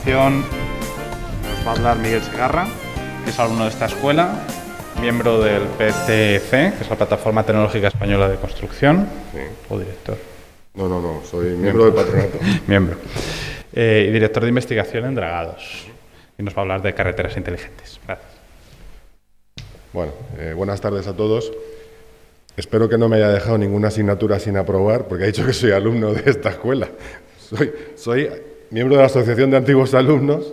continuación nos va a hablar Miguel Segarra, que es alumno de esta escuela, miembro del PCF, que es la Plataforma Tecnológica Española de Construcción, Sí. o director. No, soy miembro del patronato. Miembro. Y director de investigación en Dragados. Y nos va a hablar de carreteras inteligentes. Gracias. Bueno, buenas tardes a todos. Espero que no me haya dejado ninguna asignatura sin aprobar, porque ha dicho que soy alumno de esta escuela. Soy miembro de la Asociación de Antiguos Alumnos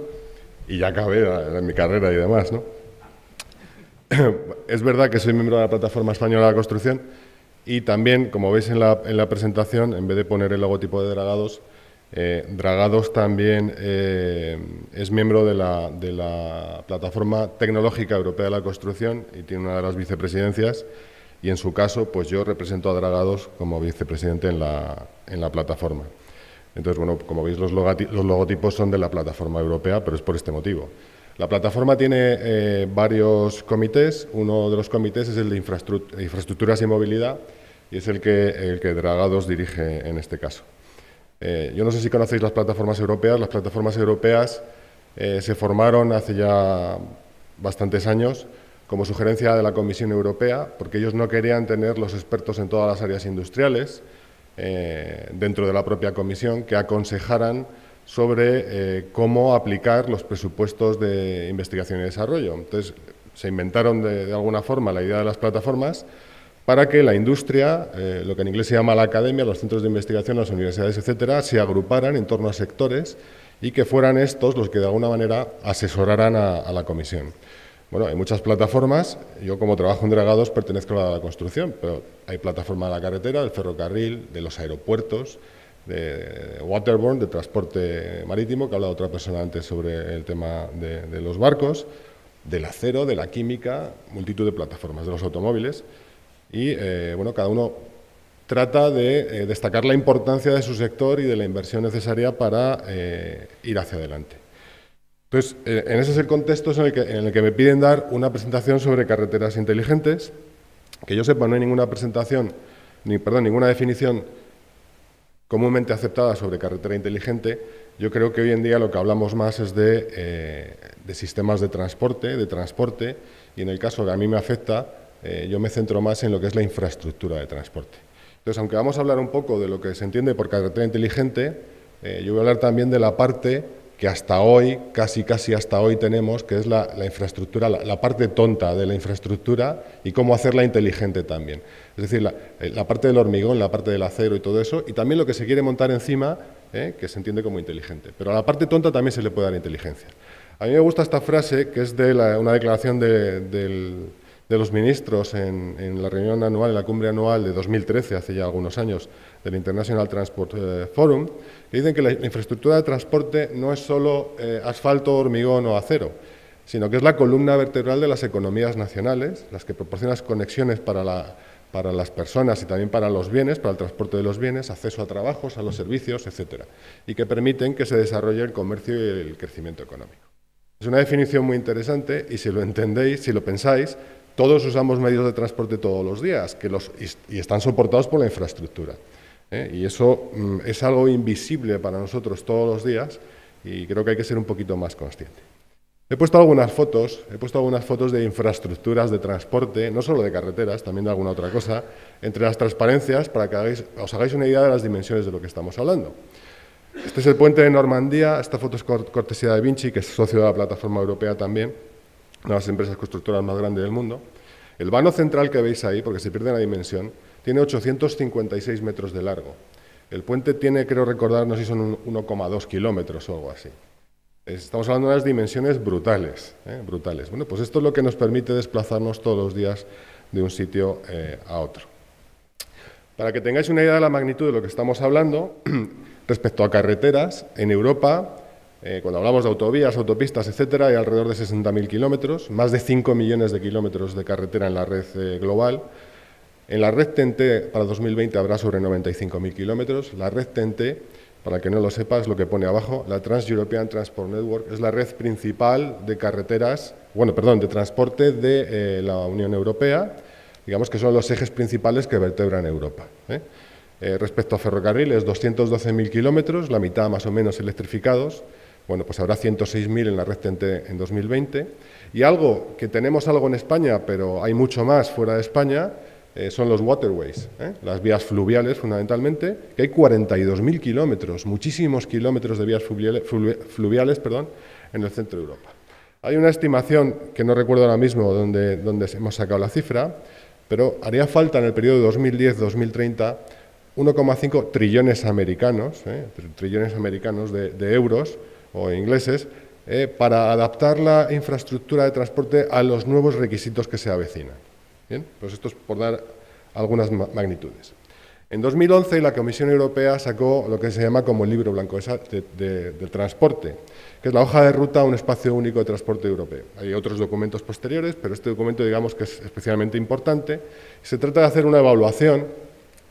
y ya acabé en mi carrera y demás, ¿no? Es verdad que soy miembro de la Plataforma Española de la Construcción y también, como veis en la presentación, en vez de poner el logotipo de Dragados, Dragados también es miembro de la Plataforma Tecnológica Europea de la Construcción y tiene una de las vicepresidencias. Y en su caso, pues yo represento a Dragados como vicepresidente en la plataforma. Entonces, bueno, como veis, los logotipos son de la plataforma europea, pero es por este motivo. La plataforma tiene varios comités. Uno de los comités es el de infraestructuras y movilidad y es el que Dragados dirige en este caso. Yo no sé si conocéis las plataformas europeas. Las plataformas europeas se formaron hace ya bastantes años como sugerencia de la Comisión Europea, porque ellos no querían tener los expertos en todas las áreas industriales dentro de la propia Comisión que aconsejaran sobre cómo aplicar los presupuestos de investigación y desarrollo. Entonces, se inventaron de alguna forma la idea de las plataformas para que la industria, lo que en inglés se llama la academia, los centros de investigación, las universidades, etcétera, se agruparan en torno a sectores y que fueran estos los que de alguna manera asesoraran a la Comisión. Bueno, hay muchas plataformas. Yo, como trabajo en Dragados, pertenezco a la construcción, pero hay plataforma de la carretera, del ferrocarril, de los aeropuertos, de waterborne, de transporte marítimo, que ha hablado otra persona antes sobre el tema de los barcos, del acero, de la química, multitud de plataformas, de los automóviles. Y, bueno, cada uno trata de destacar la importancia de su sector y de la inversión necesaria para ir hacia adelante. Entonces, en ese es el contexto en el que me piden dar una presentación sobre carreteras inteligentes. Que yo sepa, no hay ninguna presentación, ninguna definición comúnmente aceptada sobre carretera inteligente. Yo creo que hoy en día lo que hablamos más es de sistemas de transporte, y en el caso que a mí me afecta, yo me centro más en lo que es la infraestructura de transporte. Entonces, aunque vamos a hablar un poco de lo que se entiende por carretera inteligente, yo voy a hablar también de la parte que hasta hoy, casi hasta hoy tenemos, que es la infraestructura, la parte tonta de la infraestructura y cómo hacerla inteligente también. Es decir, la parte del hormigón, la parte del acero y todo eso, y también lo que se quiere montar encima, que se entiende como inteligente. Pero a la parte tonta también se le puede dar inteligencia. A mí me gusta esta frase, que es de una declaración de los ministros en la reunión anual, en la cumbre anual de 2013, hace ya algunos años, del International Transport Forum, que dicen que la infraestructura de transporte no es solo asfalto, hormigón o acero, sino que es la columna vertebral de las economías nacionales, las que proporcionan las conexiones para las personas y también para los bienes, para el transporte de los bienes, acceso a trabajos, a los servicios, etcétera, y que permiten que se desarrolle el comercio y el crecimiento económico. Es una definición muy interesante y si lo entendéis, si lo pensáis, todos usamos medios de transporte todos los días y están soportados por la infraestructura. Y eso es algo invisible para nosotros todos los días y creo que hay que ser un poquito más consciente. He puesto algunas fotos de infraestructuras de transporte, no solo de carreteras, también de alguna otra cosa, entre las transparencias para que os hagáis una idea de las dimensiones de lo que estamos hablando. Este es el puente de Normandía. Esta foto es cortesía de Vinci, que es socio de la plataforma europea también, una de las empresas constructoras más grandes del mundo. El vano central que veis ahí, porque se pierde la dimensión, tiene 856 metros de largo. El puente tiene, creo recordar, no sé si son 1,2 kilómetros o algo así. Estamos hablando de unas dimensiones brutales, brutales. Bueno, pues esto es lo que nos permite desplazarnos todos los días de un sitio a otro. Para que tengáis una idea de la magnitud de lo que estamos hablando, respecto a carreteras, en Europa, cuando hablamos de autovías, autopistas, etcétera, hay alrededor de 60.000 kilómetros, más de 5 millones de kilómetros de carretera en la red global. En la red TEN-T para 2020 habrá sobre 95.000 kilómetros. La red TEN-T, para el que no lo sepa, es lo que pone abajo, la Trans-European Transport Network, es la red principal de carreteras, de transporte de la Unión Europea, digamos que son los ejes principales que vertebran Europa. Respecto a ferrocarriles, 212.000 kilómetros, la mitad más o menos electrificados, Bueno, pues habrá 106.000 en la red TEN-T en 2020. Y algo que tenemos algo en España, pero hay mucho más fuera de España, son los waterways, las vías fluviales fundamentalmente, que hay 42.000 kilómetros, muchísimos kilómetros de vías fluviales, en el centro de Europa. Hay una estimación, que no recuerdo ahora mismo dónde hemos sacado la cifra, pero haría falta en el periodo 2010-2030 1,5 trillones americanos, de euros o ingleses, para adaptar la infraestructura de transporte a los nuevos requisitos que se avecinan. Bien, pues esto es por dar algunas magnitudes. En 2011 la Comisión Europea sacó lo que se llama como el libro blanco del transporte, que es la hoja de ruta a un espacio único de transporte europeo. Hay otros documentos posteriores, pero este documento digamos que es especialmente importante. Se trata de hacer una evaluación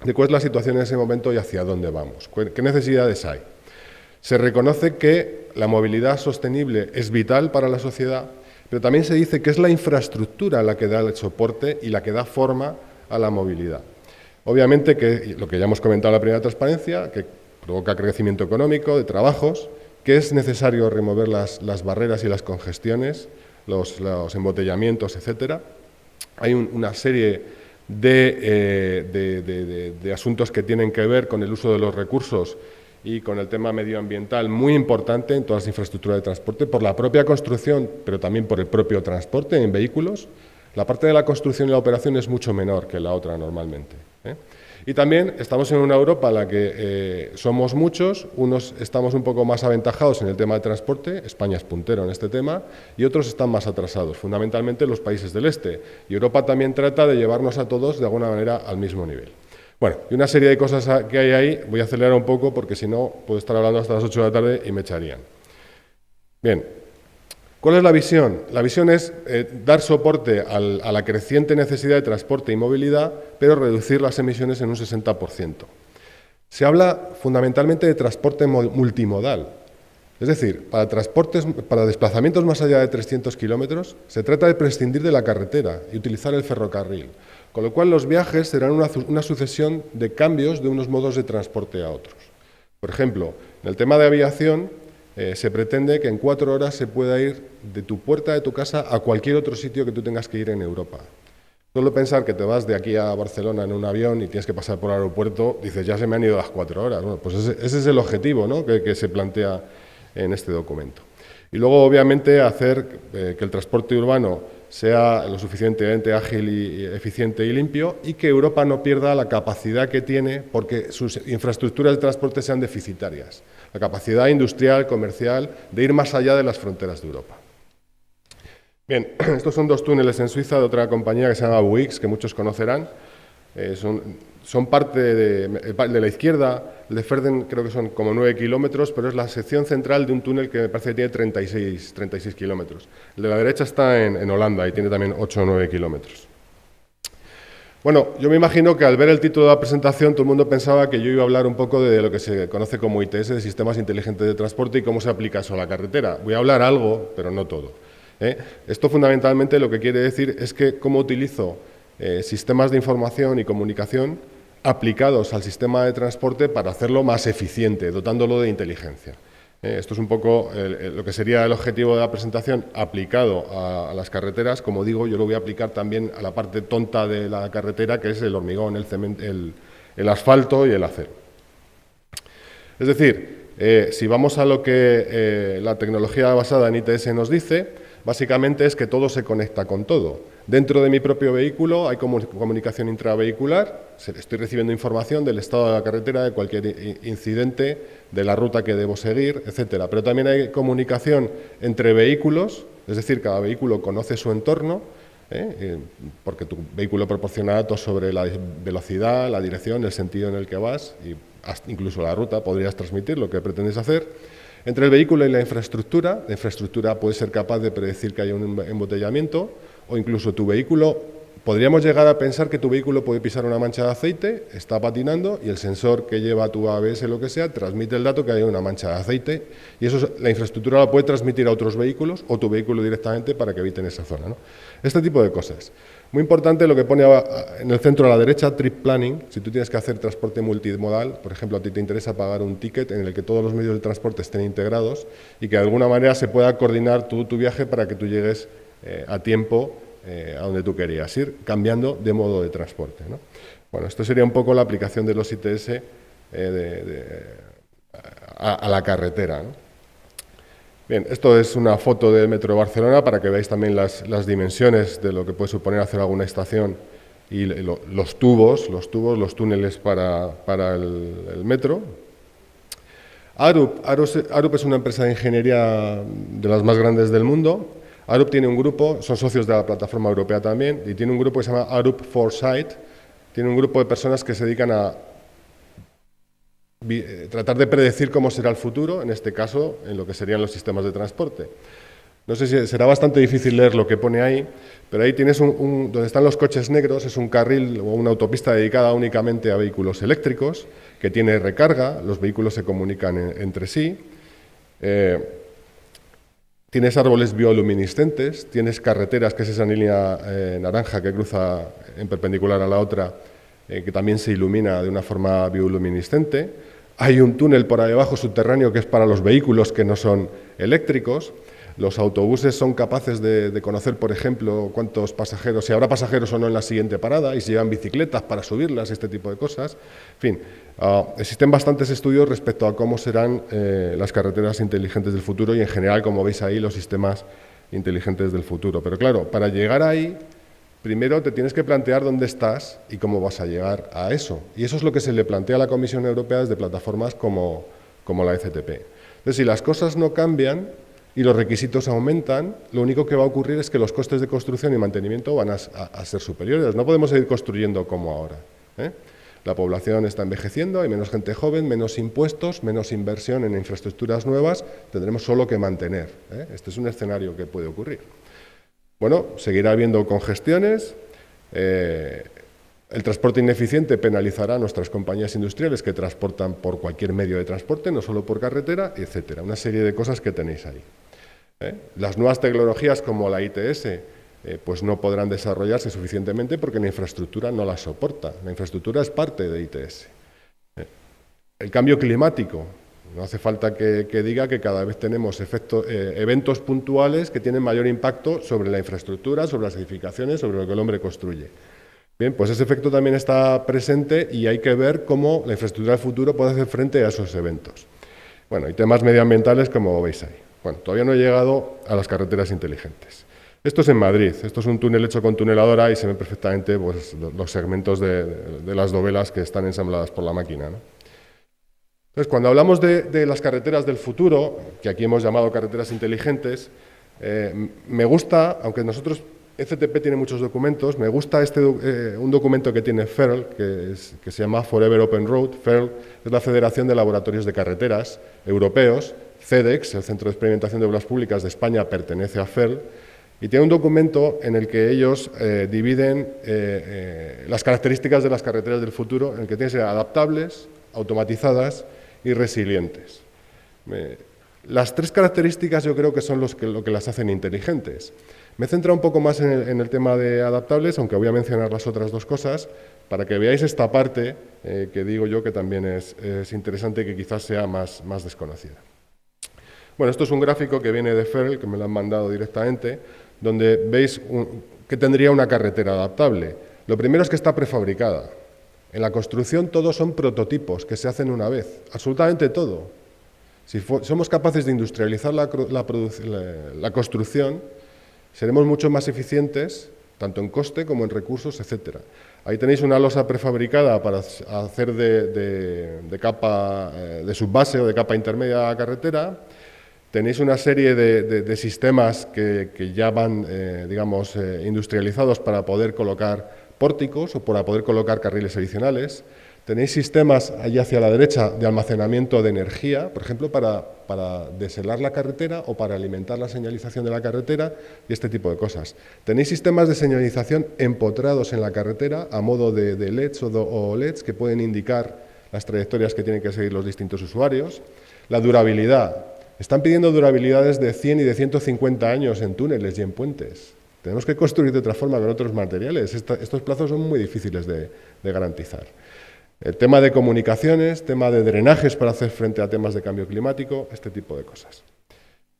de cuál es la situación en ese momento y hacia dónde vamos, qué necesidades hay. Se reconoce que la movilidad sostenible es vital para la sociedad, pero también se dice que es la infraestructura la que da el soporte y la que da forma a la movilidad. Obviamente que lo que ya hemos comentado en la primera transparencia, que provoca crecimiento económico, de trabajos, que es necesario remover las barreras y las congestiones, los embotellamientos, etcétera. Hay una serie de asuntos que tienen que ver con el uso de los recursos y con el tema medioambiental muy importante en todas las infraestructuras de transporte, por la propia construcción, pero también por el propio transporte en vehículos. La parte de la construcción y la operación es mucho menor que la otra normalmente. Y también estamos en una Europa en la que somos muchos, unos estamos un poco más aventajados en el tema de transporte, España es puntero en este tema, y otros están más atrasados, fundamentalmente los países del este. Y Europa también trata de llevarnos a todos de alguna manera al mismo nivel. Bueno, y una serie de cosas que hay ahí, voy a acelerar un poco porque si no puedo estar hablando hasta las 8 de la tarde y me echarían. Bien, ¿cuál es la visión? La visión es dar soporte a la creciente necesidad de transporte y movilidad, pero reducir las emisiones en un 60%. Se habla fundamentalmente de transporte multimodal. Es decir, para desplazamientos más allá de 300 kilómetros, se trata de prescindir de la carretera y utilizar el ferrocarril. Con lo cual los viajes serán una sucesión de cambios de unos modos de transporte a otros. Por ejemplo, en el tema de aviación se pretende que en 4 horas se pueda ir de tu puerta de tu casa a cualquier otro sitio que tú tengas que ir en Europa. Solo pensar que te vas de aquí a Barcelona en un avión y tienes que pasar por el aeropuerto, dices, ya se me han ido las 4 horas. Bueno, pues ese es el objetivo, ¿no?, que se plantea en este documento. Y luego, obviamente, hacer que el transporte urbano sea lo suficientemente ágil y eficiente y limpio, y que Europa no pierda la capacidad que tiene porque sus infraestructuras de transporte sean deficitarias, la capacidad industrial, comercial, de ir más allá de las fronteras de Europa. Bien, estos son 2 túneles en Suiza de otra compañía que se llama Buix, que muchos conocerán. Son parte de la izquierda, el de Verden creo que son como 9 kilómetros, pero es la sección central de un túnel que me parece que tiene 36 kilómetros. El de la derecha está en Holanda y tiene también 8 o 9 kilómetros. Bueno, yo me imagino que al ver el título de la presentación todo el mundo pensaba que yo iba a hablar un poco de lo que se conoce como ITS, de Sistemas Inteligentes de Transporte, y cómo se aplica eso a la carretera. Voy a hablar algo, pero no todo. Esto fundamentalmente lo que quiere decir es que cómo utilizo sistemas de información y comunicación aplicados al sistema de transporte para hacerlo más eficiente, dotándolo de inteligencia. Esto es un poco lo que sería el objetivo de la presentación aplicado a las carreteras. Como digo, yo lo voy a aplicar también a la parte tonta de la carretera, que es el hormigón, el cemento, el asfalto y el acero. Es decir, si vamos a lo que la tecnología basada en ITS nos dice, básicamente es que todo se conecta con todo. Dentro de mi propio vehículo hay comunicación intravehicular, estoy recibiendo información del estado de la carretera, de cualquier incidente, de la ruta que debo seguir, etcétera. Pero también hay comunicación entre vehículos, es decir, cada vehículo conoce su entorno, porque tu vehículo proporciona datos sobre la velocidad, la dirección, el sentido en el que vas, y incluso la ruta podrías transmitir lo que pretendes hacer. Entre el vehículo y la infraestructura puede ser capaz de predecir que haya un embotellamiento, o incluso tu vehículo, podríamos llegar a pensar que tu vehículo puede pisar una mancha de aceite, está patinando y el sensor que lleva tu ABS, lo que sea, transmite el dato que hay una mancha de aceite, y eso la infraestructura la puede transmitir a otros vehículos o tu vehículo directamente para que eviten esa zona, ¿no? Este tipo de cosas. Muy importante lo que pone en el centro a la derecha, trip planning. Si tú tienes que hacer transporte multimodal, por ejemplo, a ti te interesa pagar un ticket en el que todos los medios de transporte estén integrados y que de alguna manera se pueda coordinar tu viaje para que tú llegues a tiempo a donde tú querías ir, cambiando de modo de transporte, ¿no? Bueno, esto sería un poco la aplicación de los ITS a la carretera, ¿no? Bien, esto es una foto del Metro de Barcelona para que veáis también las dimensiones de lo que puede suponer hacer alguna estación y los túneles para el metro. Arup es una empresa de ingeniería de las más grandes del mundo. Arup tiene un grupo, son socios de la plataforma europea también, y tiene un grupo que se llama Arup Foresight. Tiene un grupo de personas que se dedican a tratar de predecir cómo será el futuro, en este caso, en lo que serían los sistemas de transporte. No sé si será bastante difícil leer lo que pone ahí, pero ahí tienes donde están los coches negros, es un carril o una autopista dedicada únicamente a vehículos eléctricos, que tiene recarga, los vehículos se comunican entre sí. Tienes árboles bioluminiscentes, tienes carreteras, que es esa línea naranja que cruza en perpendicular a la otra, que también se ilumina de una forma bioluminiscente. Hay un túnel por ahí abajo subterráneo que es para los vehículos que no son eléctricos. Los autobuses son capaces de conocer, por ejemplo, cuántos pasajeros, si habrá pasajeros o no en la siguiente parada, y si llevan bicicletas para subirlas, este tipo de cosas. En fin, existen bastantes estudios respecto a cómo serán las carreteras inteligentes del futuro y, en general, como veis ahí, los sistemas inteligentes del futuro. Pero claro, para llegar ahí, primero te tienes que plantear dónde estás y cómo vas a llegar a eso. Y eso es lo que se le plantea a la Comisión Europea desde plataformas como la ECTP. Entonces, si las cosas no cambian y los requisitos aumentan, lo único que va a ocurrir es que los costes de construcción y mantenimiento van a ser superiores. No podemos seguir construyendo como ahora, ¿eh? La población está envejeciendo, hay menos gente joven, menos impuestos, menos inversión en infraestructuras nuevas, tendremos solo que mantener, ¿eh? Este es un escenario que puede ocurrir. Bueno, seguirá habiendo congestiones, el transporte ineficiente penalizará a nuestras compañías industriales que transportan por cualquier medio de transporte, no solo por carretera, etcétera. Una serie de cosas que tenéis ahí. Las nuevas tecnologías como la ITS pues no podrán desarrollarse suficientemente porque la infraestructura no las soporta. La infraestructura es parte de ITS. El cambio climático. No hace falta que diga que cada vez tenemos eventos puntuales que tienen mayor impacto sobre la infraestructura, sobre las edificaciones, sobre lo que el hombre construye. Bien, pues ese efecto también está presente y hay que ver cómo la infraestructura del futuro puede hacer frente a esos eventos. Bueno, y temas medioambientales como veis ahí. Bueno, todavía no he llegado a las carreteras inteligentes. Esto es en Madrid, esto es un túnel hecho con tuneladora y se ven perfectamente pues, los segmentos de las dovelas que están ensambladas por la máquina, ¿no? Entonces, cuando hablamos de las carreteras del futuro, que aquí hemos llamado carreteras inteligentes, me gusta, aunque nosotros, ECTP tiene muchos documentos, me gusta un documento que tiene FERL, que se llama Forever Open Road. FERL es la Federación de Laboratorios de Carreteras Europeos. CEDEX, el Centro de Experimentación de Obras Públicas de España, pertenece a FERL, y tiene un documento en el que ellos dividen las características de las carreteras del futuro, en el que tienen que ser adaptables, automatizadas y resilientes. Las tres características yo creo que son lo que las hacen inteligentes. Me he centrado un poco más en el tema de adaptables, aunque voy a mencionar las otras dos cosas, para que veáis esta parte que digo yo que también es interesante y que quizás sea más desconocida. Bueno, esto es un gráfico que viene de FERL, que me lo han mandado directamente, donde veis que tendría una carretera adaptable. Lo primero es que está prefabricada. En la construcción todos son prototipos que se hacen una vez, absolutamente todo. Si somos capaces de industrializar la construcción, seremos mucho más eficientes, tanto en coste como en recursos, etcétera. Ahí tenéis una losa prefabricada para hacer de capa de subbase o de capa intermedia a la carretera. Tenéis una serie de sistemas que ya van, industrializados para poder colocar pórticos o para poder colocar carriles adicionales. Tenéis sistemas allí hacia la derecha de almacenamiento de energía, por ejemplo, para deshelar la carretera o para alimentar la señalización de la carretera y este tipo de cosas. Tenéis sistemas de señalización empotrados en la carretera a modo de LEDs o LEDs que pueden indicar las trayectorias que tienen que seguir los distintos usuarios. La durabilidad. Están pidiendo durabilidades de 100 y de 150 años en túneles y en puentes. Tenemos que construir de otra forma con otros materiales. Estos plazos son muy difíciles de garantizar. El tema de comunicaciones, tema de drenajes para hacer frente a temas de cambio climático, este tipo de cosas.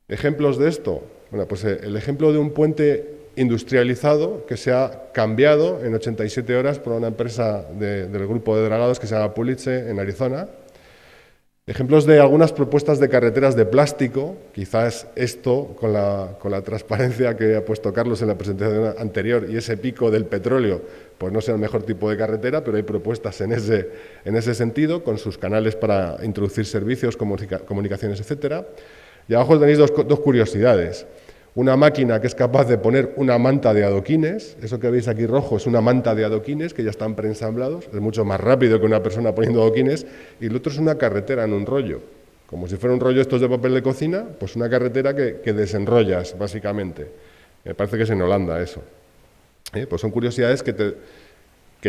¿Ejemplos de esto? Bueno, pues el ejemplo de un puente industrializado que se ha cambiado en 87 horas por una empresa del grupo de dragados que se llama Pulice en Arizona. Ejemplos de algunas propuestas de carreteras de plástico, quizás esto con la transparencia que ha puesto Carlos en la presentación anterior y ese pico del petróleo, pues no sea el mejor tipo de carretera, pero hay propuestas en ese sentido, con sus canales para introducir servicios, comunicaciones, etcétera. Y abajo tenéis dos curiosidades. Una máquina que es capaz de poner una manta de adoquines, eso que veis aquí rojo es una manta de adoquines que ya están preensamblados, es mucho más rápido que una persona poniendo adoquines, y el otro es una carretera en un rollo, como si fuera un rollo estos de papel de cocina, pues una carretera que desenrollas, básicamente. Me parece que es en Holanda eso. Pues son curiosidades que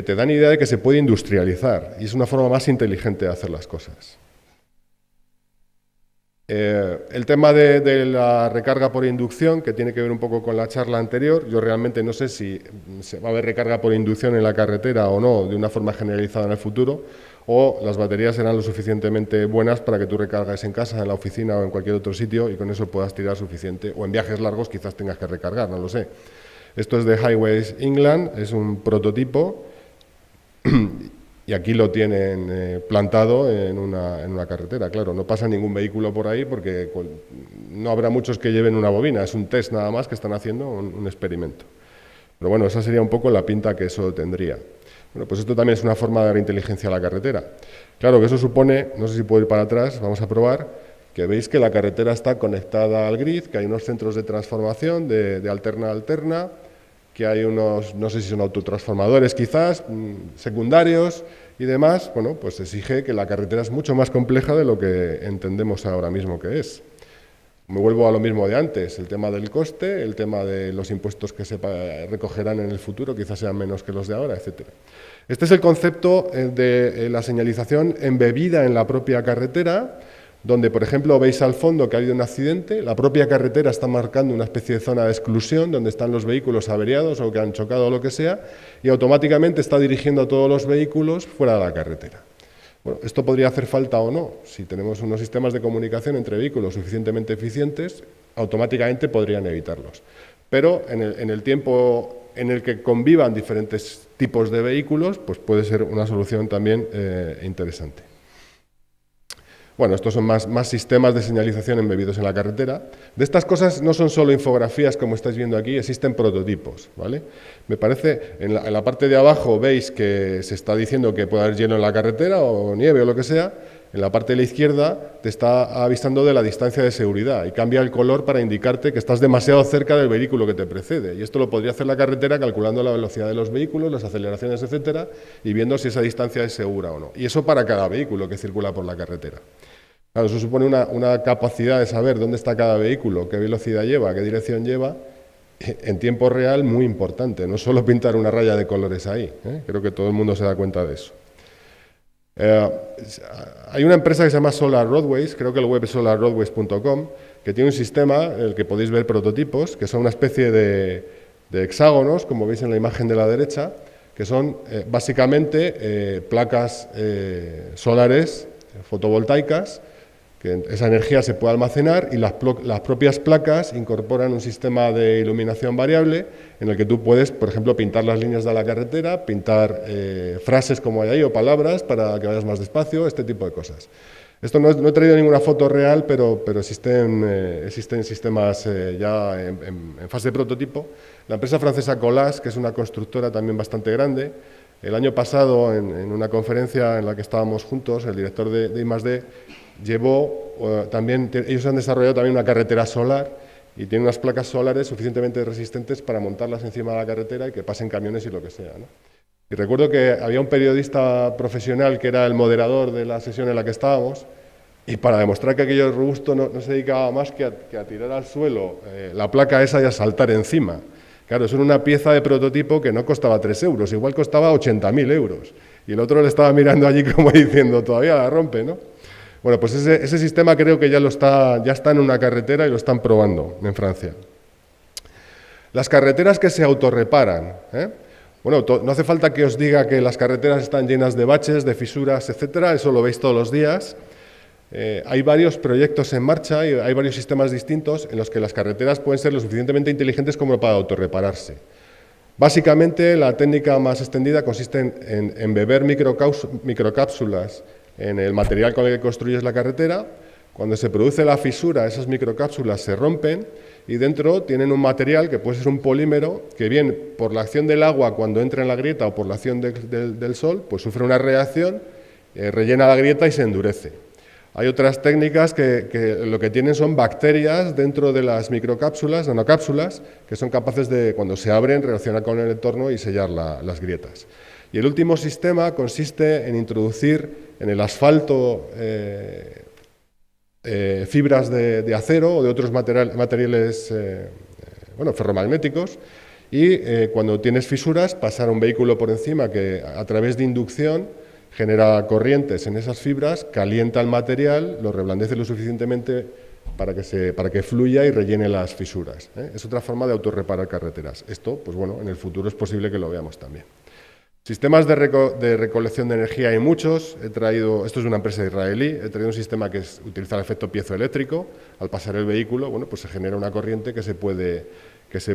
te dan idea de que se puede industrializar, y es una forma más inteligente de hacer las cosas. El tema de la recarga por inducción, que tiene que ver un poco con la charla anterior, yo realmente no sé si se va a haber recarga por inducción en la carretera o no, de una forma generalizada en el futuro, o las baterías serán lo suficientemente buenas para que tú recargues en casa, en la oficina o en cualquier otro sitio y con eso puedas tirar suficiente, o en viajes largos quizás tengas que recargar, no lo sé. Esto es de Highways England, es un prototipo y aquí lo tienen plantado en una carretera. Claro, no pasa ningún vehículo por ahí porque no habrá muchos que lleven una bobina, es un test nada más que están haciendo, un experimento. Pero bueno, esa sería un poco la pinta que eso tendría. Bueno, pues esto también es una forma de dar inteligencia a la carretera. Claro que eso supone, no sé si puedo ir para atrás, vamos a probar, que veis que la carretera está conectada al grid, que hay unos centros de transformación de alterna a alterna, que hay unos, no sé si son autotransformadores quizás, secundarios y demás. Bueno, pues exige que la carretera es mucho más compleja de lo que entendemos ahora mismo que es. Me vuelvo a lo mismo de antes, el tema del coste, el tema de los impuestos que se recogerán en el futuro, quizás sean menos que los de ahora, etcétera. Este es el concepto de la señalización embebida en la propia carretera, donde, por ejemplo, veis al fondo que ha habido un accidente, la propia carretera está marcando una especie de zona de exclusión donde están los vehículos averiados o que han chocado o lo que sea, y automáticamente está dirigiendo a todos los vehículos fuera de la carretera. Bueno, esto podría hacer falta o no. Si tenemos unos sistemas de comunicación entre vehículos suficientemente eficientes, automáticamente podrían evitarlos. Pero en el tiempo en el que convivan diferentes tipos de vehículos, pues puede ser una solución también interesante. Bueno, estos son más sistemas de señalización embebidos en la carretera. De estas cosas no son solo infografías como estáis viendo aquí, existen prototipos, ¿vale? Me parece, en la parte de abajo veis que se está diciendo que puede haber hielo en la carretera o nieve o lo que sea. En la parte de la izquierda te está avisando de la distancia de seguridad y cambia el color para indicarte que estás demasiado cerca del vehículo que te precede. Y esto lo podría hacer la carretera calculando la velocidad de los vehículos, las aceleraciones, etcétera, y viendo si esa distancia es segura o no. Y eso para cada vehículo que circula por la carretera. Claro, eso supone una capacidad de saber dónde está cada vehículo, qué velocidad lleva, qué dirección lleva, en tiempo real muy importante. No solo pintar una raya de colores ahí, ¿eh? Creo que todo el mundo se da cuenta de eso. Hay una empresa que se llama Solar Roadways, creo que el web es solarroadways.com, que tiene un sistema en el que podéis ver prototipos, que son una especie de hexágonos, como veis en la imagen de la derecha, que son básicamente placas solares fotovoltaicas, que esa energía se puede almacenar y las propias placas incorporan un sistema de iluminación variable en el que tú puedes, por ejemplo, pintar las líneas de la carretera, pintar frases como hay ahí o palabras para que vayas más despacio, este tipo de cosas. Esto no he traído ninguna foto real, pero existen sistemas ya en fase de prototipo. La empresa francesa Colas, que es una constructora también bastante grande, el año pasado, en una conferencia en la que estábamos juntos, el director de I+D llevó también, ellos han desarrollado también una carretera solar y tienen unas placas solares suficientemente resistentes para montarlas encima de la carretera y que pasen camiones y lo que sea, ¿no? Y recuerdo que había un periodista profesional que era el moderador de la sesión en la que estábamos y para demostrar que aquello es robusto no se dedicaba más que a tirar al suelo la placa esa y a saltar encima. Claro, eso era una pieza de prototipo que no costaba 3 euros, igual costaba 80.000 euros. Y el otro le estaba mirando allí como diciendo, todavía la rompe, ¿no? Bueno, pues ese sistema creo que ya está en una carretera y lo están probando en Francia. Las carreteras que se autorreparan, ¿eh? Bueno, no hace falta que os diga que las carreteras están llenas de baches, de fisuras, etcétera, eso lo veis todos los días. Hay varios proyectos en marcha y hay varios sistemas distintos en los que las carreteras pueden ser lo suficientemente inteligentes como para autorrepararse. Básicamente, la técnica más extendida consiste en embeber microcápsulas en el material con el que construyes la carretera. Cuando se produce la fisura, esas microcápsulas se rompen y dentro tienen un material que puede ser un polímero que bien por la acción del agua cuando entra en la grieta o por la acción del sol, pues sufre una reacción, rellena la grieta y se endurece. Hay otras técnicas que lo que tienen son bacterias dentro de las microcápsulas, nanocápsulas, que son capaces de, cuando se abren, reaccionar con el entorno y sellar las grietas. Y el último sistema consiste en introducir en el asfalto fibras de acero o de otros materiales ferromagnéticos y cuando tienes fisuras pasar un vehículo por encima que a través de inducción genera corrientes en esas fibras, calienta el material, lo reblandece lo suficientemente para que fluya y rellene las fisuras, ¿eh? Es otra forma de autorreparar carreteras. Esto, pues bueno, en el futuro es posible que lo veamos también. Sistemas de recolección de energía hay muchos. Esto es una empresa israelí, he traído un sistema que utiliza el efecto piezoeléctrico. Al pasar el vehículo, bueno, pues se genera una corriente que se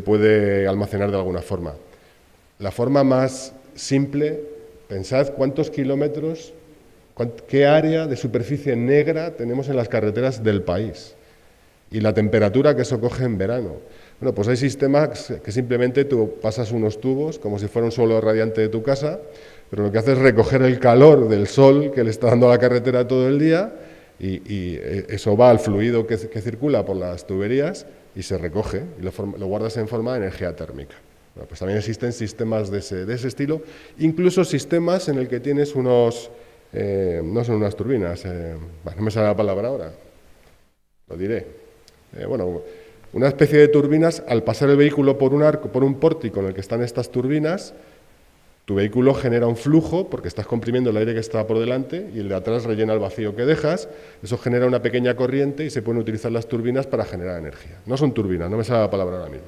puede almacenar de alguna forma. La forma más simple, pensad cuántos kilómetros, qué área de superficie negra tenemos en las carreteras del país y la temperatura que eso coge en verano. Bueno, pues hay sistemas que simplemente tú pasas unos tubos como si fuera un suelo radiante de tu casa, pero lo que hace es recoger el calor del sol que le está dando a la carretera todo el día y eso va al fluido que circula por las tuberías y se recoge y lo guardas en forma de energía térmica. Bueno, pues también existen sistemas de ese estilo, incluso sistemas en el que tienes unos, no son unas turbinas, no me sale la palabra ahora, lo diré, una especie de turbinas. Al pasar el vehículo por un arco, por un pórtico en el que están estas turbinas, tu vehículo genera un flujo porque estás comprimiendo el aire que está por delante y el de atrás rellena el vacío que dejas, eso genera una pequeña corriente y se pueden utilizar las turbinas para generar energía. No son turbinas, no me sale la palabra ahora mismo.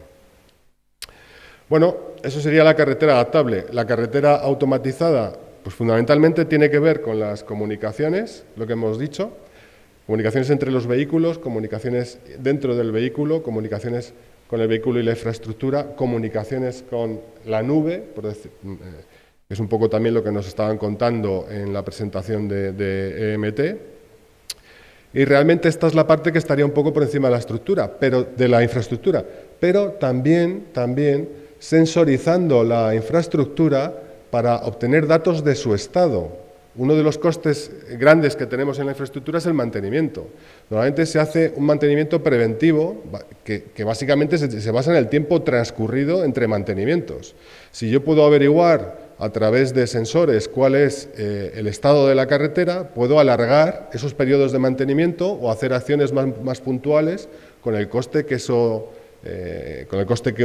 Bueno, eso sería la carretera adaptable. La carretera automatizada, pues fundamentalmente tiene que ver con las comunicaciones, lo que hemos dicho, comunicaciones entre los vehículos, comunicaciones dentro del vehículo, comunicaciones con el vehículo y la infraestructura, comunicaciones con la nube, por decir, es un poco también lo que nos estaban contando en la presentación de EMT. Y realmente esta es la parte que estaría un poco por encima de la estructura, de la infraestructura, pero también sensorizando la infraestructura para obtener datos de su estado. Uno de los costes grandes que tenemos en la infraestructura es el mantenimiento. Normalmente se hace un mantenimiento preventivo que básicamente se basa en el tiempo transcurrido entre mantenimientos. Si yo puedo averiguar a través de sensores cuál es el estado de la carretera, puedo alargar esos periodos de mantenimiento o hacer acciones más puntuales con el coste que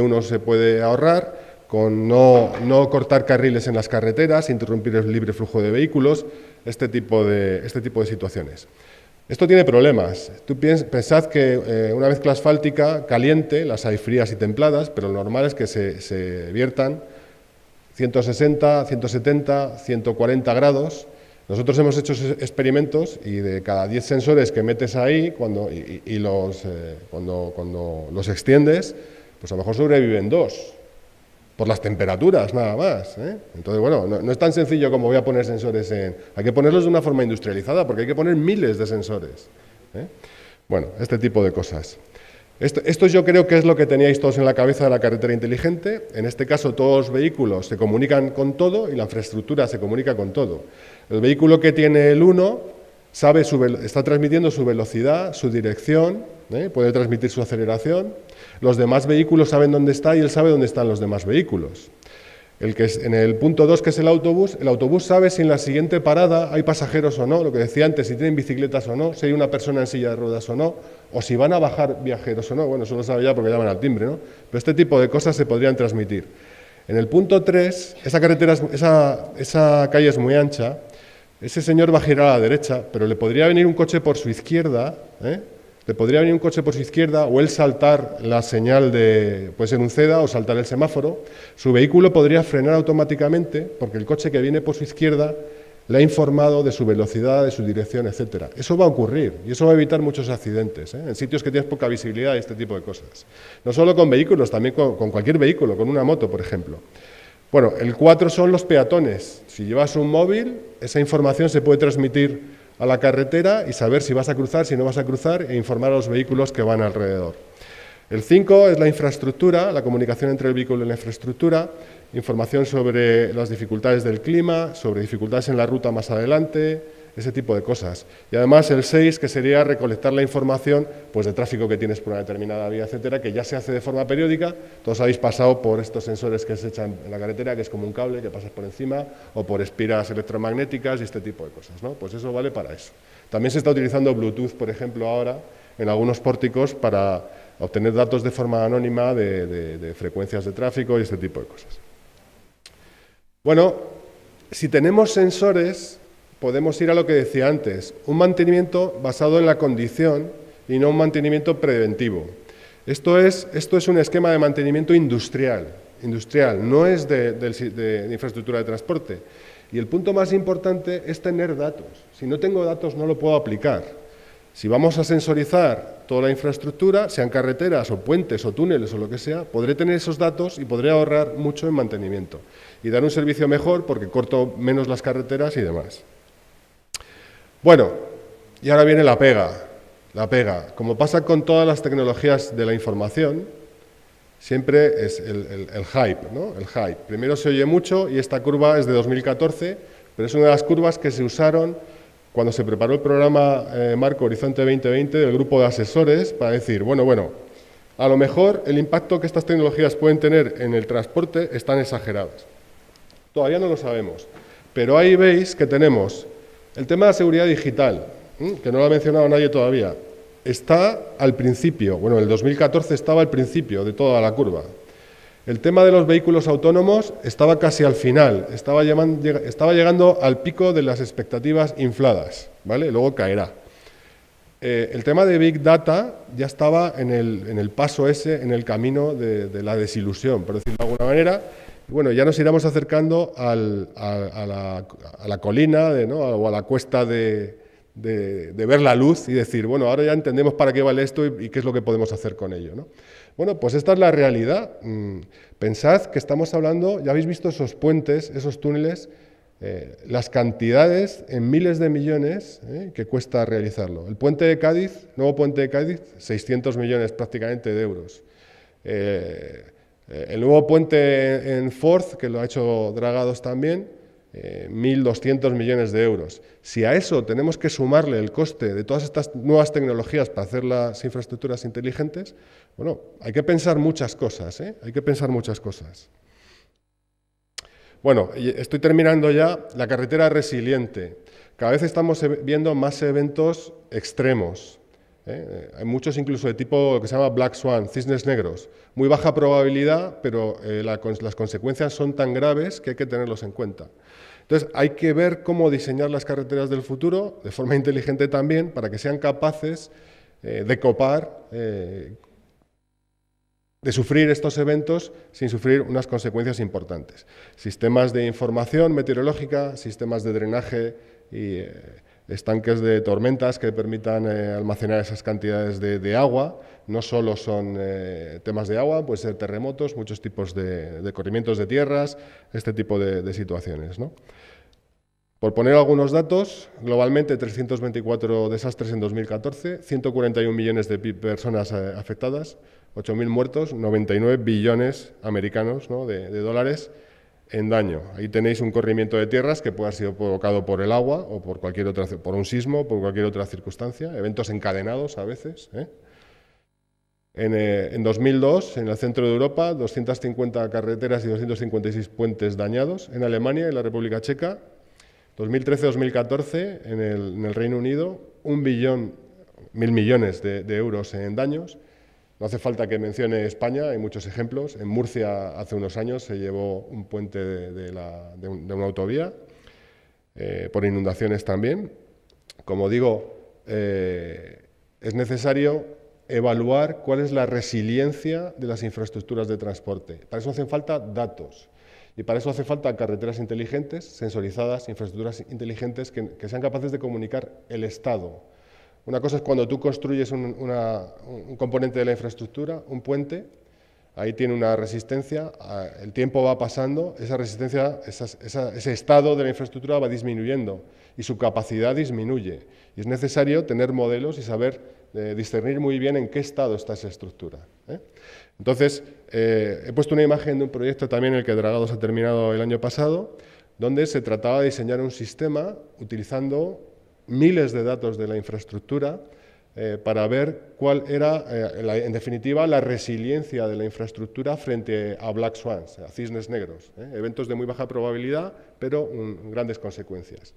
uno se puede ahorrar, con no cortar carriles en las carreteras, interrumpir el libre flujo de vehículos, este tipo de situaciones. Esto tiene problemas. Pensad que una mezcla asfáltica caliente, las hay frías y templadas, pero lo normal es que se viertan 160, 170, 140 grados. Nosotros hemos hecho experimentos y de cada 10 sensores que metes ahí, cuando los extiendes, pues a lo mejor sobreviven 2. Por las temperaturas, nada más, ¿eh? Entonces, bueno, no es tan sencillo como voy a poner sensores Hay que ponerlos de una forma industrializada, porque hay que poner miles de sensores, ¿eh? Bueno, este tipo de cosas. Esto yo creo que es lo que teníais todos en la cabeza de la carretera inteligente. En este caso, todos los vehículos se comunican con todo y la infraestructura se comunica con todo. El vehículo que tiene el 1 está transmitiendo su velocidad, su dirección, puede transmitir su aceleración. Los demás vehículos saben dónde está y él sabe dónde están los demás vehículos. En el punto 2, que es el autobús sabe si en la siguiente parada hay pasajeros o no, lo que decía antes, si tienen bicicletas o no, si hay una persona en silla de ruedas o no, o si van a bajar viajeros o no. Bueno, eso lo sabe ya porque llaman al timbre, ¿no? Pero este tipo de cosas se podrían transmitir. En el punto 3, esa calle es muy ancha, ese señor va a girar a la derecha, pero le podría venir un coche por su izquierda, Te podría venir un coche por su izquierda o él saltar la señal puede ser un CEDA o saltar el semáforo. Su vehículo podría frenar automáticamente porque el coche que viene por su izquierda le ha informado de su velocidad, de su dirección, etcétera. Eso va a ocurrir y eso va a evitar muchos accidentes, en sitios que tienes poca visibilidad y este tipo de cosas. No solo con vehículos, también con cualquier vehículo, con una moto, por ejemplo. Bueno, el 4 son los peatones. Si llevas un móvil, esa información se puede transmitir a la carretera y saber si vas a cruzar, si no vas a cruzar e informar a los vehículos que van alrededor. El 5 es la infraestructura, la comunicación entre el vehículo y la infraestructura, información sobre las dificultades del clima, sobre dificultades en la ruta más adelante, ese tipo de cosas. Y además el 6, que sería recolectar la información pues, de tráfico que tienes por una determinada vía, etcétera, que ya se hace de forma periódica. Todos habéis pasado por estos sensores que se echan en la carretera, que es como un cable que pasas por encima, o por espiras electromagnéticas y este tipo de cosas, ¿no? Pues eso vale para eso. También se está utilizando Bluetooth, por ejemplo, ahora, en algunos pórticos para obtener datos de forma anónima de frecuencias de tráfico y este tipo de cosas. Bueno, si tenemos sensores, podemos ir a lo que decía antes, un mantenimiento basado en la condición y no un mantenimiento preventivo. Esto es un esquema de mantenimiento industrial, no es de infraestructura de transporte. Y el punto más importante es tener datos. Si no tengo datos no lo puedo aplicar. Si vamos a sensorizar toda la infraestructura, sean carreteras o puentes o túneles o lo que sea, podré tener esos datos y podré ahorrar mucho en mantenimiento y dar un servicio mejor porque corto menos las carreteras y demás. Bueno, y ahora viene la pega. La pega. Como pasa con todas las tecnologías de la información, siempre es el hype, ¿no? El hype. Primero se oye mucho y esta curva es de 2014, pero es una de las curvas que se usaron cuando se preparó el programa Marco Horizonte 2020 del grupo de asesores para decir, bueno, a lo mejor el impacto que estas tecnologías pueden tener en el transporte están exagerados. Todavía no lo sabemos, pero ahí veis que tenemos el tema de la seguridad digital, que no lo ha mencionado nadie todavía, está al principio, bueno, en el 2014 estaba al principio de toda la curva. El tema de los vehículos autónomos estaba casi al final, estaba llegando al pico de las expectativas infladas, ¿vale? Luego caerá. El tema de Big Data ya estaba en el paso ese, en el camino de la desilusión, por decirlo de alguna manera. Y bueno, ya nos iremos acercando a la colina ¿no? o a la cuesta de ver la luz y decir, bueno, ahora ya entendemos para qué vale esto y qué es lo que podemos hacer con ello, ¿no? Bueno, pues esta es la realidad. Pensad que estamos hablando, ya habéis visto esos puentes, esos túneles, las cantidades en miles de millones que cuesta realizarlo. El puente de Cádiz, nuevo puente de Cádiz, 600 millones prácticamente de euros. El nuevo puente en Forth, que lo ha hecho Dragados también, 1.200 millones de euros. Si a eso tenemos que sumarle el coste de todas estas nuevas tecnologías para hacer las infraestructuras inteligentes, bueno, hay que pensar muchas cosas, hay que pensar muchas cosas. Bueno, estoy terminando ya. La carretera resiliente. Cada vez estamos viendo más eventos extremos. Hay muchos incluso de tipo que se llama Black Swan, cisnes negros. Muy baja probabilidad, pero las consecuencias son tan graves que hay que tenerlos en cuenta. Entonces, hay que ver cómo diseñar las carreteras del futuro, de forma inteligente también, para que sean capaces de copar, de sufrir estos eventos sin sufrir unas consecuencias importantes. Sistemas de información meteorológica, sistemas de drenaje y estanques de tormentas que permitan almacenar esas cantidades de agua. No solo son temas de agua, pueden ser terremotos, muchos tipos de corrimientos de tierras, este tipo de situaciones, ¿no? Por poner algunos datos, globalmente 324 desastres en 2014, 141 millones de personas afectadas, 8.000 muertos, 99 billones americanos, ¿no? de dólares en daño. Ahí tenéis un corrimiento de tierras que puede haber sido provocado por el agua o por cualquier otra, por un sismo, por cualquier otra circunstancia, eventos encadenados a veces. En 2002, en el centro de Europa, 250 carreteras y 256 puentes dañados. En Alemania y en la República Checa, 2013-2014, en el Reino Unido, 1.000 millones de euros en daños. No hace falta que mencione España, hay muchos ejemplos. En Murcia, hace unos años, se llevó un puente de una autovía, por inundaciones también. Como digo, es necesario evaluar cuál es la resiliencia de las infraestructuras de transporte. Para eso hacen falta datos. Y para eso hace falta carreteras inteligentes, sensorizadas, infraestructuras inteligentes que sean capaces de comunicar el estado. Una cosa es cuando tú construyes un componente de la infraestructura, un puente, ahí tiene una resistencia, el tiempo va pasando, esa resistencia, ese estado de la infraestructura va disminuyendo y su capacidad disminuye. Y es necesario tener modelos y saber discernir muy bien en qué estado está esa estructura. Entonces, he puesto una imagen de un proyecto también en el que Dragados ha terminado el año pasado, donde se trataba de diseñar un sistema utilizando miles de datos de la infraestructura para ver cuál era, en definitiva, la resiliencia de la infraestructura frente a black swans, a cisnes negros, eventos de muy baja probabilidad, pero grandes consecuencias.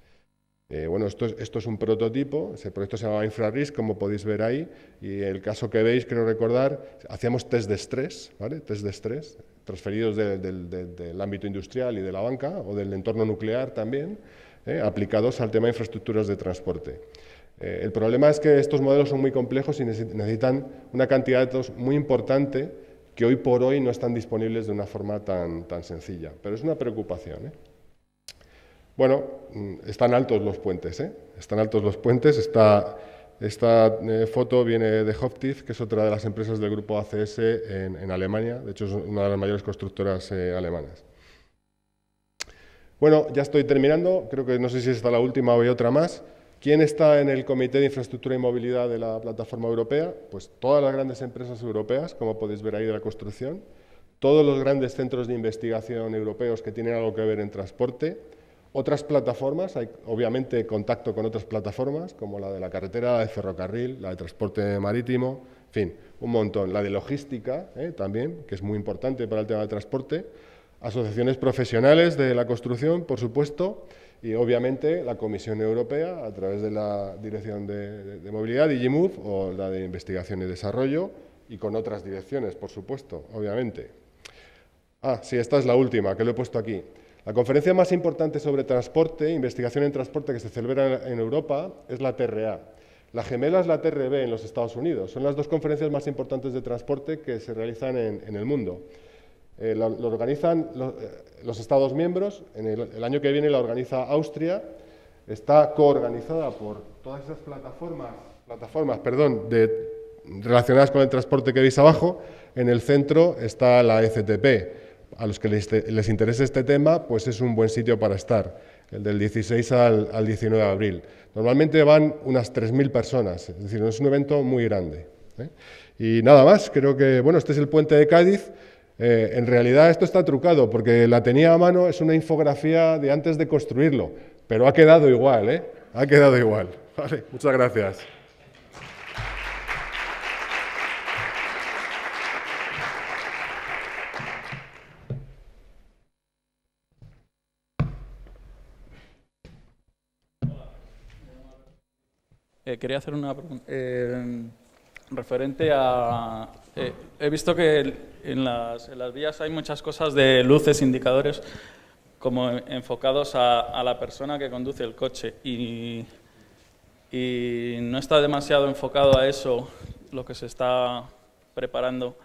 Bueno, esto es un prototipo, ese proyecto se llama InfraRisk, como podéis ver ahí, y el caso que veis, creo recordar, hacíamos test de estrés, ¿vale? Test de estrés, transferidos del ámbito industrial y de la banca, o del entorno nuclear también, aplicados al tema de infraestructuras de transporte. El problema es que estos modelos son muy complejos y necesitan una cantidad de datos muy importante que hoy por hoy no están disponibles de una forma tan sencilla, pero es una preocupación. Bueno, están altos los puentes, están altos los puentes. Esta foto viene de Hochtief, que es otra de las empresas del grupo ACS en Alemania, de hecho es una de las mayores constructoras alemanas. Bueno, ya estoy terminando, creo que no sé si esta es la última o hay otra más. ¿Quién está en el Comité de Infraestructura y Movilidad de la Plataforma Europea? Pues todas las grandes empresas europeas, como podéis ver ahí de la construcción, todos los grandes centros de investigación europeos que tienen algo que ver en transporte, otras plataformas, hay obviamente contacto con otras plataformas, como la de la carretera, la de ferrocarril, la de transporte marítimo, en fin, un montón. La de logística también, que es muy importante para el tema del transporte, asociaciones profesionales de la construcción, por supuesto, y obviamente la Comisión Europea, a través de la Dirección de Movilidad, DigiMove, o la de Investigación y Desarrollo, y con otras direcciones, por supuesto, obviamente. Sí, esta es la última, que lo he puesto aquí. La conferencia más importante sobre transporte, investigación en transporte, que se celebra en Europa, es la TRA. La gemela es la TRB en los Estados Unidos. Son las dos conferencias más importantes de transporte que se realizan en el mundo. Lo organizan los Estados miembros. El año que viene la organiza Austria. Está coorganizada por todas esas plataformas relacionadas con el transporte que veis abajo. En el centro está la ECTP. A los que les interese este tema, pues es un buen sitio para estar, el del 16 al 19 de abril. Normalmente van unas 3.000 personas, es decir, es un evento muy grande. Y nada más, creo que, bueno, este es el puente de Cádiz. En realidad esto está trucado, porque la tenía a mano, es una infografía de antes de construirlo, pero ha quedado igual, ha quedado igual. Vale, muchas gracias. Quería hacer una pregunta referente a... he visto que en las vías hay muchas cosas de luces, indicadores, como enfocados a la persona que conduce el coche y no está demasiado enfocado a eso lo que se está preparando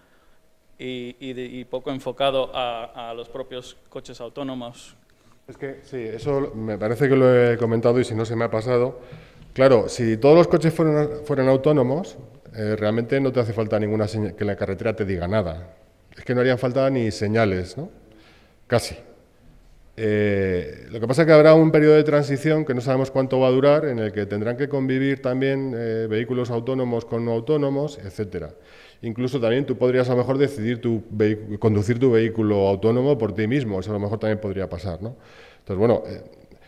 y poco enfocado a los propios coches autónomos. Es que sí, eso me parece que lo he comentado y si no se me ha pasado. Claro, si todos los coches fueran autónomos, realmente no te hace falta ninguna señal, que la carretera te diga nada. Es que no harían falta ni señales, ¿no? Casi. Lo que pasa es que habrá un periodo de transición que no sabemos cuánto va a durar, en el que tendrán que convivir también vehículos autónomos con no autónomos, etcétera. Incluso también tú podrías a lo mejor decidir conducir tu vehículo autónomo por ti mismo, eso a lo mejor también podría pasar, ¿no? Entonces, bueno,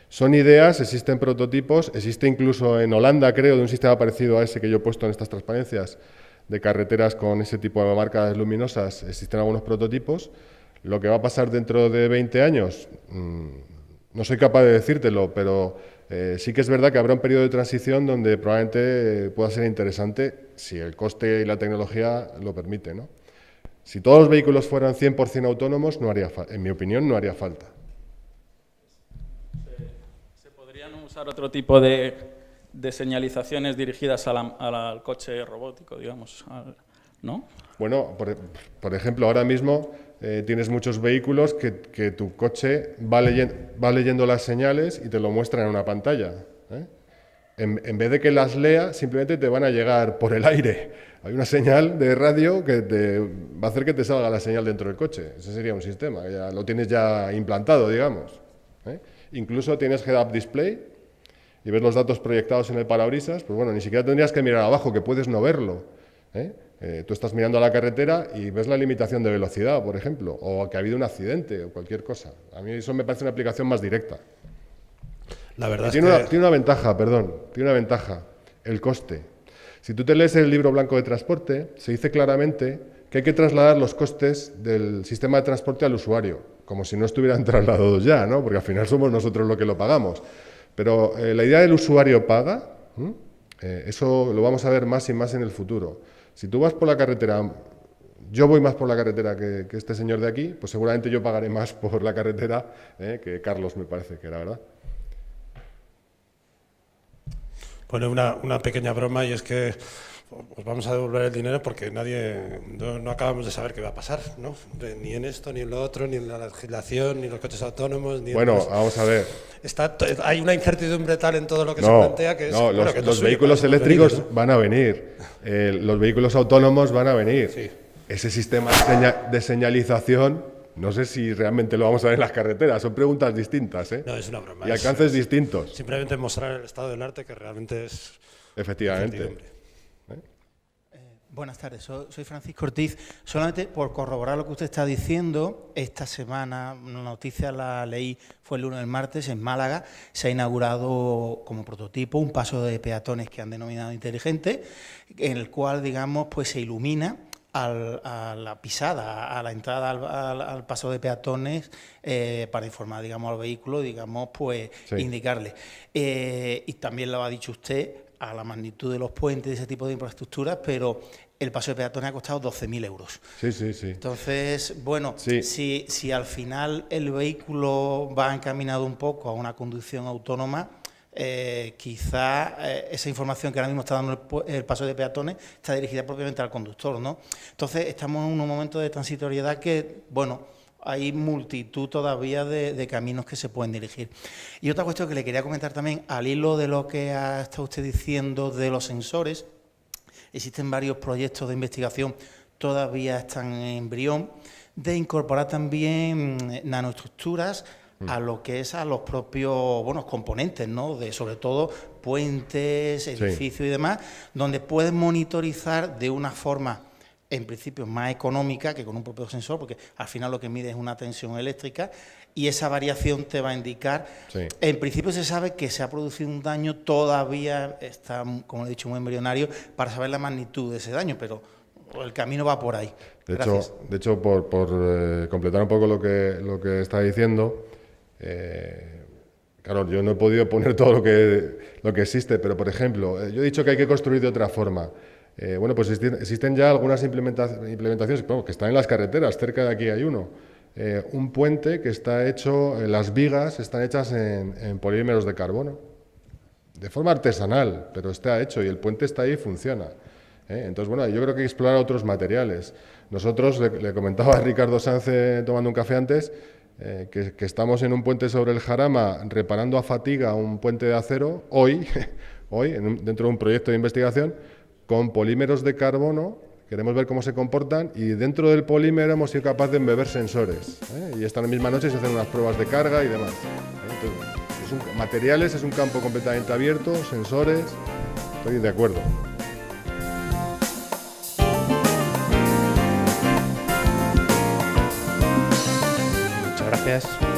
son ideas, existen prototipos, existe incluso en Holanda, creo, de un sistema parecido a ese que yo he puesto en estas transparencias de carreteras con ese tipo de marcas luminosas, existen algunos prototipos. Lo que va a pasar dentro de 20 años, no soy capaz de decírtelo, pero sí que es verdad que habrá un periodo de transición donde probablemente pueda ser interesante si el coste y la tecnología lo permiten, ¿no? Si todos los vehículos fueran 100% autónomos, en mi opinión, no haría falta. ¿Se podrían usar otro tipo de de señalizaciones dirigidas al coche robótico, digamos, ¿no? Bueno, por ejemplo, ahora mismo tienes muchos vehículos que tu coche va leyendo las señales y te lo muestra en una pantalla, ¿eh? En vez de que las lea, simplemente te van a llegar por el aire. Hay una señal de radio que va a hacer que te salga la señal dentro del coche. Ese sería un sistema, ya lo tienes ya implantado, digamos, ¿eh? Incluso tienes head-up display y ves los datos proyectados en el parabrisas, pues bueno, ni siquiera tendrías que mirar abajo, que puedes no verlo, ¿eh? Tú estás mirando a la carretera y ves la limitación de velocidad, por ejemplo, o que ha habido un accidente o cualquier cosa. A mí eso me parece una aplicación más directa. La verdad tiene una ventaja, el coste. Si tú te lees el libro blanco de transporte, se dice claramente que hay que trasladar los costes del sistema de transporte al usuario, como si no estuvieran trasladados ya, ¿no? Porque al final somos nosotros los que lo pagamos. Pero la idea del usuario paga, eso lo vamos a ver más y más en el futuro. Si tú vas por la carretera, yo voy más por la carretera que este señor de aquí, pues seguramente yo pagaré más por la carretera que Carlos, me parece que era, ¿verdad? Bueno, una pequeña broma, y es que os vamos a devolver el dinero porque no acabamos de saber qué va a pasar, ¿no? Ni en esto, ni en lo otro, ni en la legislación, ni en los coches autónomos, ni bueno, en vamos a ver. Hay una incertidumbre tal en todo lo que se plantea que es... No, bueno, que los vehículos eléctricos van a venir, los vehículos autónomos van a venir. Sí. Ese sistema de señalización, no sé si realmente lo vamos a ver en las carreteras, son preguntas distintas, ¿eh? No, es una broma. Y alcances distintos. Simplemente mostrar el estado del arte, que realmente es... Efectivamente. Buenas tardes, soy Francisco Ortiz. Solamente por corroborar lo que usted está diciendo, esta semana, una noticia la leí, fue el lunes del martes, en Málaga, se ha inaugurado como prototipo un paso de peatones que han denominado inteligente, en el cual, digamos, pues se ilumina a la pisada, a la entrada al paso de peatones, para informar, digamos, al vehículo, digamos, pues sí, indicarle. Y también lo ha dicho usted, a la magnitud de los puentes y ese tipo de infraestructuras, pero el paso de peatones ha costado 12.000 euros. Sí, sí, sí. Entonces, bueno, sí, si al final el vehículo va encaminado un poco a una conducción autónoma, quizá esa información que ahora mismo está dando el paso de peatones está dirigida propiamente al conductor, ¿no? Entonces, estamos en un momento de transitoriedad que, bueno, hay multitud todavía de caminos que se pueden dirigir. Y otra cuestión que le quería comentar también, al hilo de lo que ha estado usted diciendo de los sensores, existen varios proyectos de investigación, todavía están en embrión, de incorporar también nanoestructuras a lo que es a los propios componentes, ¿no? De sobre todo puentes, edificios, sí, y demás, donde pueden monitorizar de una forma en principio más económica que con un propio sensor, porque al final lo que mide es una tensión eléctrica y esa variación te va a indicar. Sí. En principio se sabe que se ha producido un daño, todavía está, como he dicho, muy embrionario para saber la magnitud de ese daño, pero el camino va por ahí. De hecho, por completar un poco lo que está diciendo, claro, yo no he podido poner todo lo que existe, pero por ejemplo, yo he dicho que hay que construir de otra forma. Bueno, pues existen ya algunas implementaciones que están en las carreteras, cerca de aquí hay uno. Un puente que está hecho, las vigas están hechas en polímeros de carbono, de forma artesanal, pero está hecho y el puente está ahí y funciona. Entonces, bueno, yo creo que hay que explorar otros materiales. Nosotros, le comentaba a Ricardo Sánchez tomando un café antes, que estamos en un puente sobre el Jarama reparando a fatiga un puente de acero, hoy dentro de un proyecto de investigación, con polímeros de carbono, queremos ver cómo se comportan y dentro del polímero hemos sido capaces de embeber sensores. Y esta misma noche se hacen unas pruebas de carga y demás. Entonces, materiales es un campo completamente abierto, sensores, estoy de acuerdo. Muchas gracias.